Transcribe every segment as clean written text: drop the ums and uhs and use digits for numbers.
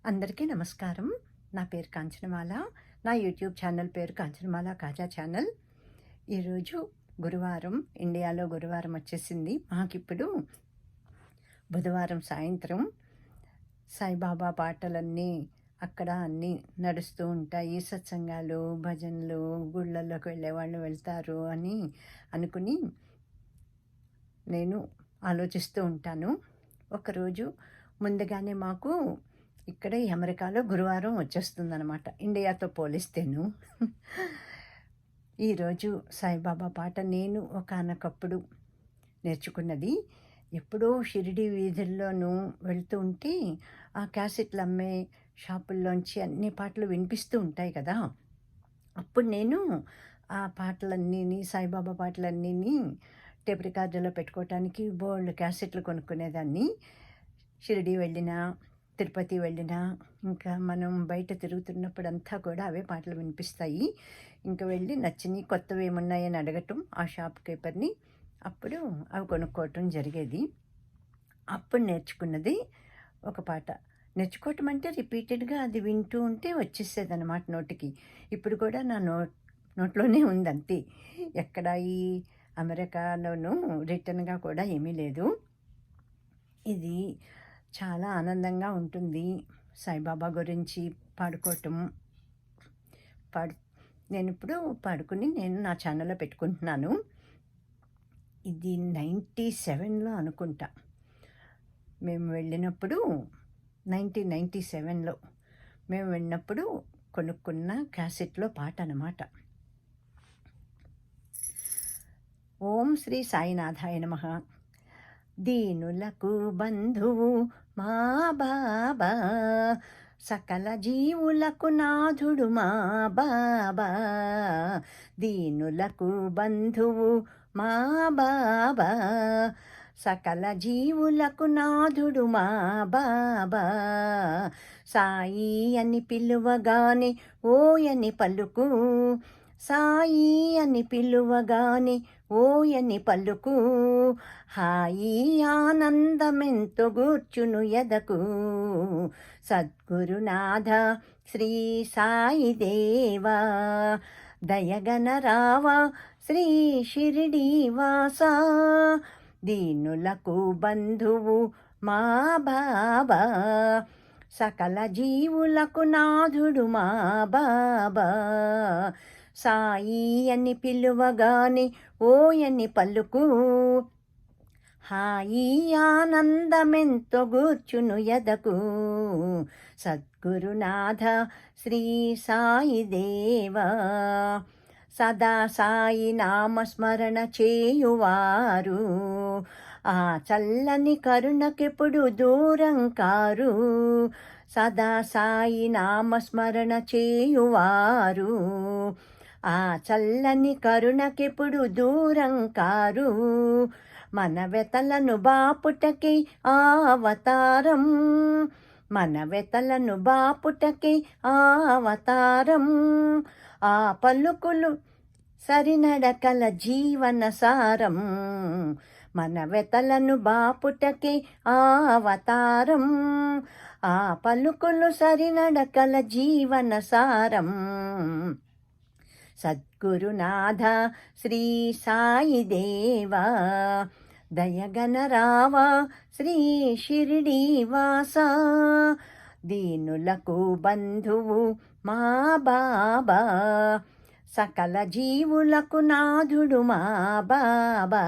అందరికీ నమస్కారం. నా పేరు కాంచనమాల. నా యూట్యూబ్ ఛానల్ పేరు కాంచనమాల కాజా ఛానల్. ఈరోజు గురువారం, ఇండియాలో గురువారం వచ్చేసింది. మాకిప్పుడు బుధవారం సాయంత్రం సాయిబాబా పాటలన్నీ అక్కడ అన్నీ నడుస్తూ ఉంటాయి. సత్సంగాలు, భజనలు, గుళ్ళల్లోకి వెళ్ళేవాళ్ళు వెళ్తారు అని అనుకుని నేను ఆలోచిస్తూ ఉంటాను. ఒకరోజు ముందుగానే మాకు ఇక్కడ ఈ అమెరికాలో గురువారం వచ్చేస్తుందన్నమాట, ఇండియాతో పోలిస్తేను. ఈరోజు సాయిబాబా పాట నేను ఒకానొకప్పుడు నేర్చుకున్నది. ఎప్పుడో షిరిడి వీధుల్లోనూ వెళ్తూ ఉంటే ఆ క్యాసెట్లు అమ్మే షాపుల్లోంచి అన్ని పాటలు వినిపిస్తూ ఉంటాయి కదా. అప్పుడు నేను ఆ పాటలన్నీని, సాయిబాబా పాటలన్నీని టేప్ రికార్డులో పెట్టుకోవటానికి బోల్డ్ క్యాసెట్లు కొనుక్కునేదాన్ని. షిరిడి వెళ్ళినా, తిరుపతి వెళ్ళినా, ఇంకా మనం బయట తిరుగుతున్నప్పుడు అంతా కూడా అవే పాటలు వినిపిస్తాయి. ఇంకా వెళ్ళి నచ్చినవి కొత్తవి ఏమున్నాయని అడగటం ఆ షాప్ కీపర్ని. అప్పుడు అవి కొనుక్కోవటం జరిగేది. అప్పుడు నేర్చుకున్నది ఒక పాట. నేర్చుకోవటం అంటే రిపీటెడ్గా అది వింటూ ఉంటే వచ్చేసేదన్నమాట నోటికి. ఇప్పుడు కూడా నా నోట్లోనే ఉంది అంతే. ఎక్కడ ఈ అమెరికాలోనూ రిటర్న్గా కూడా ఏమీ లేదు. ఇది చాలా ఆనందంగా ఉంటుంది సాయిబాబా గురించి పాడుకోవటం. నేను ఇప్పుడు పాడుకుని నేను నా ఛానల్లో పెట్టుకుంటున్నాను. ఇది 97లో అనుకుంటా మేము వెళ్ళినప్పుడు. 1997లో మేము వెళ్ళినప్పుడు కొనుక్కున్న క్యాసెట్లో పాట అన్నమాట. ఓం శ్రీ సాయినాథాయ నమః. దీనులకు బంధువు మా బాబా, సకల జీవులకు నాథుడు మా బాబా. దీనులకు బంధువు మా బాబా, సకల జీవులకు నాథుడు మా బాబా. సాయి అని పిలువగానే ఓయని పలుకు, సాయి అని పిలువగానే ఓయని పలుకు, హాయి ఆనందమెంతో గూర్చును ఎదకు. సద్గురునాథ శ్రీ సాయి దేవా, దయగనరావా శ్రీ షిరిడి వాసా. దీనులకు బంధువు మా బాబా, సకల జీవులకు నాథుడు మా బాబా. సాయి అని పిలువగానే ఓయని పలుకు, హాయి ఆనందమెంతో గూర్చును ఎదకు. సద్గురునాథ శ్రీ సాయి దేవా, సదా సాయి నామస్మరణ చేయువారు, ఆ చల్లని కరుణకెప్పుడు దూరం కారు. సదా సాయి నామస్మరణ చేయువారు, ఆ చల్లని కరుణకెప్పుడు దూరం కారు. మన వెతలను బాపుటకి అవతారం, మన వెతలను బాపుటకి అవతారం. ఆ పలుకులు సరినడకల జీవన సారం, మన వెతలను బాపుటకి అవతారం. ఆ పలుకులు సరినడకల జీవన సారం. సద్గురునాథ శ్రీ సాయి దేవా, దయగనరావా శ్రీ షిరిడి వాసా. దీనులకు బంధువు మా బాబా, సకల జీవులకు నాథుడు మా బాబా.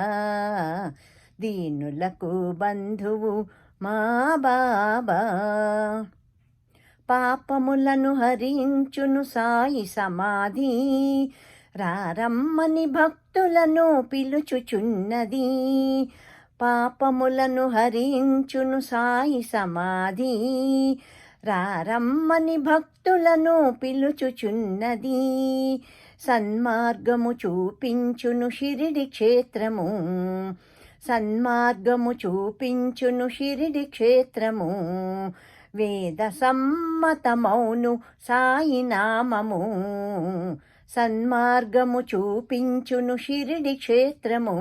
దీనులకు బంధువు మా బాబా. పాపములను హరించును సాయి సమాధి, రారమ్మని భక్తులను పిలుచుచున్నది. పాపములను హరించును సాయి సమాధి, రారమ్మని భక్తులను పిలుచుచున్నది. సన్మార్గము చూపించును షిరిడి క్షేత్రము, సన్మార్గము చూపించును షిరిడి క్షేత్రము. వేద సమ్మతమౌను సాయి నామము, సన్మార్గము చూపించును షిరిడి క్షేత్రము.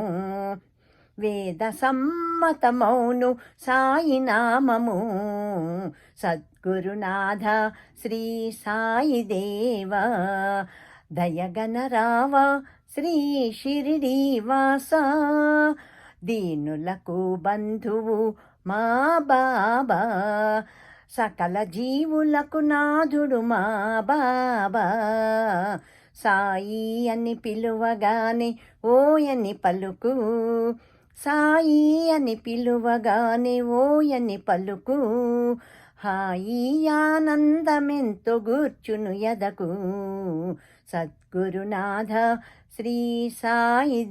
వేద సమ్మతమౌను సాయి నామము. సద్గురునాథ శ్రీ సాయి దేవా, దయగనరావ శ్రీ షిరిడి వాస, దీనులకు బంధువు మా బాబా, సకల జీవులకు నాథుడు మా బాబా. సాయి అని పిలువగానే ఓయని పలుకు, సాయి అని పిలువగానే ఓయని పలుకు, హాయి ఆనందమెంతో గూర్చును ఎదకు. సద్గురునాథ శ్రీ సాయి